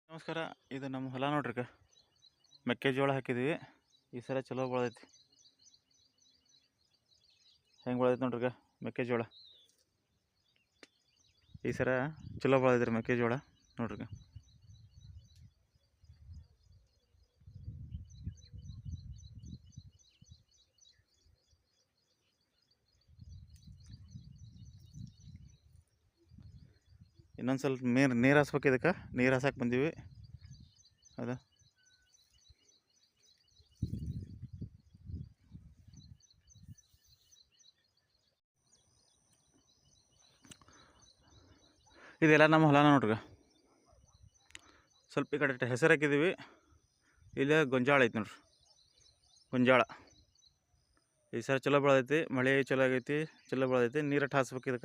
ನಮಸ್ಕಾರ. ಇದು ನಮ್ಮ ಹೊಲ ನೋಡ್ರಿ. ಮೆಕ್ಕೆಜೋಳ ಹಾಕಿದ್ವಿ. ಈ ಸಲ ಚಲೋ ಬೆಳೆದೈತಿ. ಹೆಂಗೆ ಬೆಳೆದೈತಿ ನೋಡ್ರಿ ಮೆಕ್ಕೆಜೋಳ. ಈ ಸಲ ಚಲೋ ಬೆಳೆದೈತ್ರಿ ಮೆಕ್ಕೆಜೋಳ ನೋಡ್ರಿ. ಇನ್ನೊಂದು ಸ್ವಲ್ಪ ನೀರು ಹಾಸ್ಬೇಕು. ಇದಕ್ಕೆ ನೀರು ಹಾಸಕ್ಕೆ ಬಂದೀವಿ. ಅದ ಇದೆಲ್ಲ ನಮ್ಮ ಹೊಲ ನೋಡ್ರಿ. ಸ್ವಲ್ಪ ಈ ಕಡೆ ಹೆಸರು ಹಾಕಿದ್ದೀವಿ. ಇಲ್ಲೇ ಗೊಂಜಾಳ ಐತಿ ನೋಡ್ರಿ. ಗೊಂಜಾಳ ಈ ಸಲ ಚಲೋ ಬೆಳೆದೈತಿ. ಮಳೆ ಚಲೋ ಆಗೈತಿ. ಚಲೋ ಬೆಳೆದೈತಿ. ನೀರು ಹಾಸ್ಬೇಕು ಇದಕ್ಕೆ.